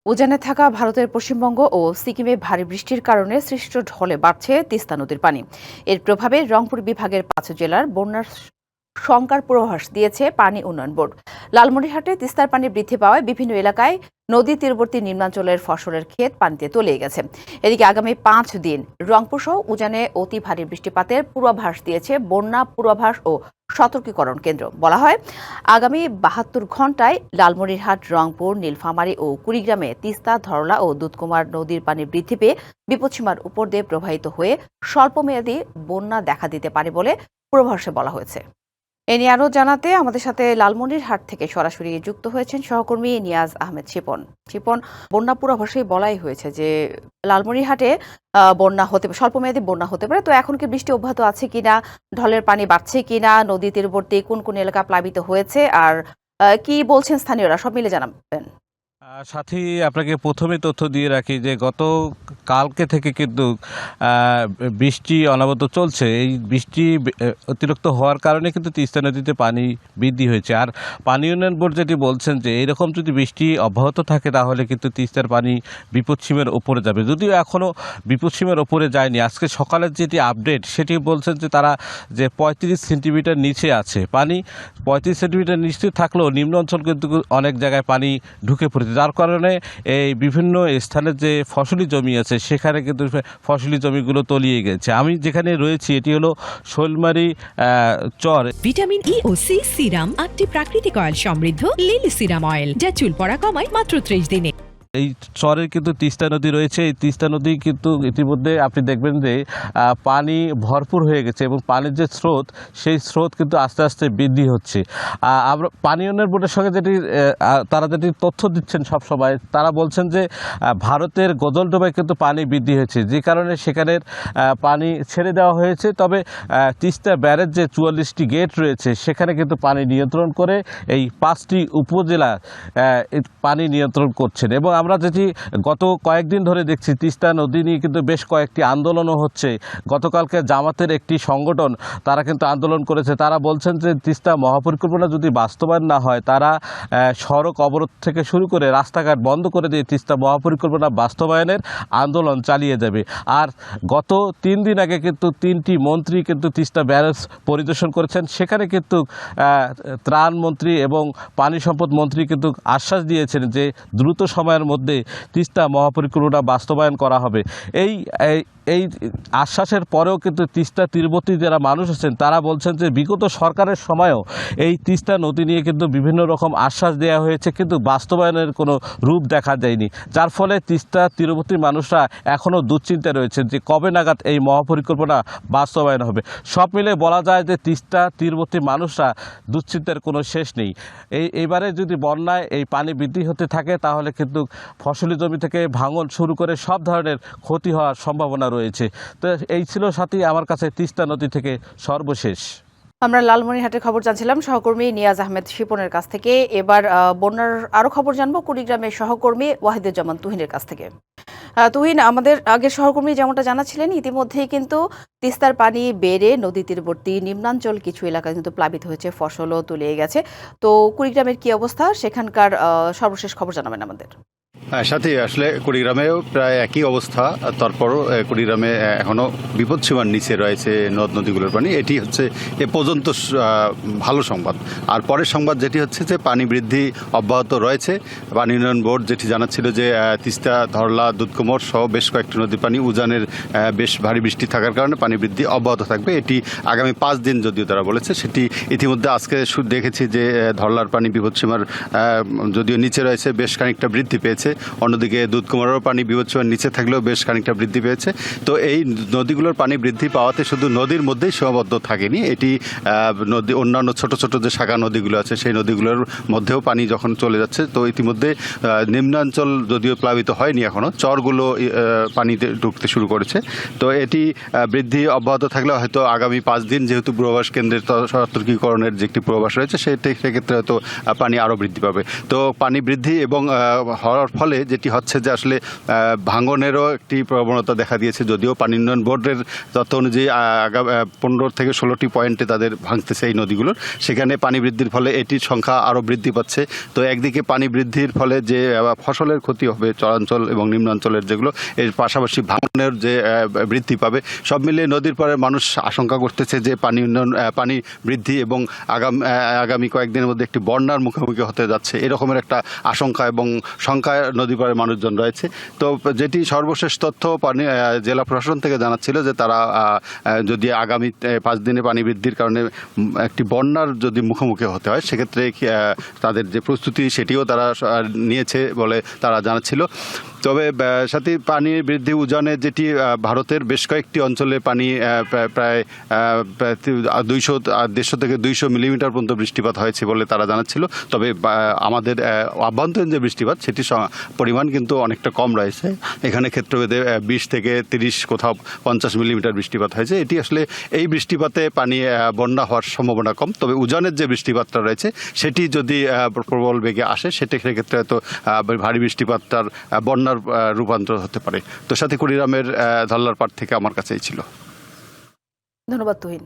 উজানে থাকা ভারতের পশ্চিমবঙ্গ ও সিকিমে ভারী বৃষ্টির কারণে সৃষ্ট ঢলে বাড়ছে তিস্তা নদীর পানি। এর প্রভাবে রংপুর বিভাগের ৫ জেলার বন্যার শঙ্কার পূর্বাভাস দিয়েছে পানি উন্নয়ন বোর্ড। লালমনিরহাটে তিস্তার পানি বৃদ্ধি পাওয়ায় বিভিন্ন এলাকায় নদী তীরবর্তী নিম্নাঞ্চলের ফসলের ক্ষেত পানিতে তলিয়ে গেছে। এদিকে আগামী ৫ দিন রংপুর সহ উজানে অতি ভারী বৃষ্টিপাতের পূর্বাভাস দিয়েছে বন্যা পূর্বাভাস ও সতর্কীকরণ কেন্দ্র। বলা হয়, আগামী ৭২ ঘণ্টায় লালমনিরহাট, রংপুর, নীলফামারী ও কুড়িগ্রামে তিস্তা, ধরলা ও দুধকুমার নদীর পানি বৃদ্ধি পেয়ে বিপদসীমার উপর দিয়ে প্রবাহিত হয়ে স্বল্পমেয়াদী বন্যা দেখা দিতে পারে বলে পূর্বাভাসে বলা হয়েছে। এ নিয়ে আরও জানাতে আমাদের সাথে লালমনিরহাট থেকে সরাসরি যুক্ত হয়েছেন সহকর্মী নিয়াজ আহমেদ শিপন। শিপন, বন্যা পূর্বাভাসেই বলাই হয়েছে যে লালমনিরহাটে বন্যা হতে স্বল্পমেয়াদী বন্যা হতে পারে। তো এখন কি বৃষ্টি অব্যাহত আছে কিনা, ঢলের পানি বাড়ছে কিনা, নদী তীরবর্তী কোন কোন এলাকা প্লাবিত হয়েছে, আর কি বলছেন স্থানীয়রা, সব মিলে জানাবেন। সাথী, আপনাকে প্রথমে তথ্য দিয়ে রাখি যে গত কালকে থেকে কিন্তু বৃষ্টি অনবরত চলছে। এই বৃষ্টি অতিরিক্ত হওয়ার কারণে কিন্তু তিস্তা নদীতে পানি বৃদ্ধি হয়েছে। আর পানি উন্নয়ন বোর্ড যেটি বলছেন যে এইরকম যদি বৃষ্টি অব্যাহত থাকে তাহলে কিন্তু তিস্তার পানি বিপদসীমার ওপরে যাবে। যদিও এখনও বিপদসীমার ওপরে যায়নি। আজকে সকালের যেটি আপডেট সেটি বলছেন যে তারা যে ৩৫ সেন্টিমিটার নিচে আছে পানি। ৩৫ সেন্টিমিটার নিচে থাকলেও নিম্ন অঞ্চল কিন্তু অনেক জায়গায় পানি ঢুকে পড়েছে, যার কারণে এই বিভিন্ন স্থানের যে ফসলি জমি আছে সেখানে কিন্তু ফসলি জমিগুলো তলিয়ে গেছে। আমি যেখানে রয়েছি এটি হলো শৈলমারি চর। ভিটামিন ই ও সি সিরাম ৮টি প্রাকৃতিক অয়েল সমৃদ্ধ লিলি সিরাম অয়েল, যা চুল পড়া কমায় মাত্র ৩০ দিনে। এই চরের কিন্তু তিস্তা নদী রয়েছে। এই তিস্তা নদী কিন্তু ইতিমধ্যে আপনি দেখবেন যে পানি ভরপুর হয়ে গেছে এবং পানির যে স্রোত সেই স্রোত কিন্তু আস্তে আস্তে বৃদ্ধি হচ্ছে। আমরা পানি উন্নয়ন বোর্ডের সঙ্গে তারা যেটি তথ্য দিচ্ছেন সব সময়, তারা বলছেন যে ভারতের গজলডোবায় কিন্তু পানি বৃদ্ধি হয়েছে, যে কারণে সেখানের পানি ছেড়ে দেওয়া হয়েছে। তবে তিস্তা ব্যারেজ যে ৪৪টি গেট রয়েছে সেখানে কিন্তু পানি নিয়ন্ত্রণ করে এই ৫টি উপজেলা পানি নিয়ন্ত্রণ করছেন। এবং আমরা যেটি গত কয়েকদিন ধরে দেখছি, তিস্তা নদী নিয়ে কিন্তু বেশ কয়েকটি আন্দোলনও হচ্ছে। গতকালকে জামাতের একটি সংগঠন তারা কিন্তু আন্দোলন করেছে। তারা বলছেন যে তিস্তা মহাপরিকল্পনা যদি বাস্তবায়ন না হয় তারা সড়ক অবরোধ থেকে শুরু করে রাস্তাঘাট বন্ধ করে দিয়ে তিস্তা মহাপরিকল্পনা বাস্তবায়নের আন্দোলন চালিয়ে যাবে। আর গত ৩ দিন আগে কিন্তু ৩টি মন্ত্রী কিন্তু তিস্তা ব্যারেজ পরিদর্শন করেছেন। সেখানে কিন্তু ত্রাণ মন্ত্রী এবং পানি সম্পদ মন্ত্রী কিন্তু আশ্বাস দিয়েছেন যে দ্রুত সময়ের মধ্যে তিস্তা মহাপরিকল্পনা বাস্তবায়ন করা হবে। এই আশ্বাসের পরেও কিন্তু তিস্তা তীরবর্তী যারা মানুষ আছেন তারা বলছেন যে বিগত সরকারের সময়ও এই তিস্তা নদী নিয়ে কিন্তু বিভিন্ন রকম আশ্বাস দেওয়া হয়েছে, কিন্তু বাস্তবায়নের কোনো রূপ দেখা যায়নি। যার ফলে তিস্তা তীরবর্তী মানুষরা এখনও দুশ্চিন্তায় রয়েছেন যে কবে নাগাদ এই মহাপরিকল্পনা বাস্তবায়ন হবে। সব মিলে বলা যায় যে তিস্তা তীরবর্তী মানুষরা দুশ্চিন্তার কোনো শেষ নেই। এইবারে যদি বন্যায় এই পানি বৃদ্ধি হতে থাকে তাহলে কিন্তু ফসলি জমি থেকে ভাঙন শুরু করে সব ধরনের ক্ষতি হওয়ার সম্ভাবনা রয়েছে। তো এই ছিল সাথী আমার কাছে তিস্তা নদী থেকে সর্বশেষ। আমরা লালমনিরহাটের খবর জানছিলাম সহকর্মী নিয়াজ আহমেদ শিপনের কাছ থেকে। এবার বন্যার আরো খবর জানবো কুড়িগ্রামের সহকর্মী ওয়াহিদুজ্জামান তুহিনের কাছ থেকে। তুহিন, আমাদের আগের সহকর্মী যেমনটা জানাচ্ছিলেন, ইতিমধ্যেই কিন্তু তিস্তার পানি বেড়ে নদী তীরবর্তী নিম্নাঞ্চল কিছু এলাকায় কিন্তু প্লাবিত হয়েছে, ফসলও তলিয়ে গেছে। তো কুড়িগ্রামের কি অবস্থা, সেখানকার সর্বশেষ খবর জানাবেন আমাদের। সাথে আসলে কুড়িগ্রামেও প্রায় একই অবস্থা। তারপরও কুড়িগ্রামে এখনও বিপদসীমার নিচে রয়েছে নদ নদীগুলোর পানি। এটি হচ্ছে এ পর্যন্ত ভালো সংবাদ। আর পরের সংবাদ যেটি হচ্ছে যে পানি বৃদ্ধি অব্যাহত রয়েছে। পানি উন্নয়ন বোর্ড যেটি জানাচ্ছিল যে তিস্তা, ধরলা, দুধকুমার সহ বেশ কয়েকটি নদীর পানি উজানের বেশ ভারী বৃষ্টি থাকার কারণে পানি বৃদ্ধি অব্যাহত থাকবে। এটি আগামী ৫ দিন যদিও তারা বলেছে। সেটি ইতিমধ্যে আজকে দেখেছি যে ধরলার পানি বিপদসীমার যদিও নিচে রয়েছে, বেশ খানিকটা বৃদ্ধি পেয়েছে। অন্যদিকে দুধকুমারেরও পানি বিপদসীমার নিচে থাকলেও বেশ খানিকটা বৃদ্ধি পেয়েছে। তো এই নদীগুলোর পানি বৃদ্ধি পাওয়াতে শুধু নদীর মধ্যেই সীমাবদ্ধ থাকেনি, এটি নদী অন্যান্য ছোট ছোট যে শাখা নদীগুলো আছে সেই নদীগুলোর মধ্যেও পানি যখন চলে যাচ্ছে, তো ইতিমধ্যে নিম্নাঞ্চল যদিও প্লাবিত হয়নি এখনও, চরগুলো পানিতে ঢুকতে শুরু করেছে। তো এটি বৃদ্ধি অব্যাহত থাকলে হয়তো আগামী ৫ দিন, যেহেতু পূর্বাভাস কেন্দ্রের সতর্কীকরণের যে একটি পূর্বাভাস রয়েছে সেক্ষেত্রে হয়তো পানি আরও বৃদ্ধি পাবে। তো পানি বৃদ্ধি এবং হওয়ার ফলে যেটি হচ্ছে যে আসলে ভাঙনেরও একটি প্রবণতা দেখা দিয়েছে। যদিও পানি উন্নয়ন বোর্ডের তথ্য অনুযায়ী 15 থেকে 16টি পয়েন্টে তাদের ভাঙতেছে এই নদীগুলোর, সেখানে পানি বৃদ্ধির ফলে এটির সংখ্যা আরও বৃদ্ধি পাচ্ছে। তো একদিকে পানি বৃদ্ধির ফলে যে ফসলের ক্ষতি হবে চরাঞ্চল এবং নিম্নাঞ্চলের যেগুলো, এর পাশাপাশি ভাঙনের যে বৃদ্ধি পাবে, সব মিলিয়ে নদীর পাড়ে মানুষ আশঙ্কা করতেছে যে পানি বৃদ্ধি এবং আগামী কয়েকদিনের মধ্যে একটি বন্যার মুখোমুখি হতে যাচ্ছে, এরকমের একটা আশঙ্কা এবং শঙ্কায় নদী পাড়ে মানুষজন রয়েছে। তো যেটি সর্বশেষ তথ্য জেলা প্রশাসন থেকে জানাচ্ছিল যে তারা যদি আগামী 5 দিনে পানি বৃদ্ধির কারণে একটি বন্যার যদি মুখোমুখি হতে হয়, সেক্ষেত্রে তাদের যে প্রস্তুতি সেটিও তারা নিয়েছে বলে তারা জানাচ্ছিল। তবে সাথে পানি বৃদ্ধি উজানে যেটি ভারতের বেশ কয়েকটি অঞ্চলে পানি প্রায় 150 থেকে 200 মিলিমিটার পর্যন্ত বৃষ্টিপাত হয়েছে বলে তারা জানাচ্ছিল। তবে আমাদের আভ্যন্তরীণ যে বৃষ্টিপাত সেটির পরিমাণ কিন্তু অনেকটা কম রয়েছে। এখানে ক্ষেত্রভেদে 20 থেকে 30, কোথাও 50 মিলিমিটার বৃষ্টিপাত হয়েছে। এটি আসলে এই বৃষ্টিপাতে পানি বন্যা হওয়ার সম্ভাবনা কম। তবে উজানের যে বৃষ্টিপাতটা রয়েছে সেটি যদি প্রবল বেগে আসে, সেক্ষেত্রে হয়তো ভারী বৃষ্টিপাতটার বন্যার রূপান্তর হতে পারে। তো সাথে কুড়িগ্রামের ধল্লারপাড় থেকে আমার কাছেই ছিল। ধন্যবাদ তুহিন।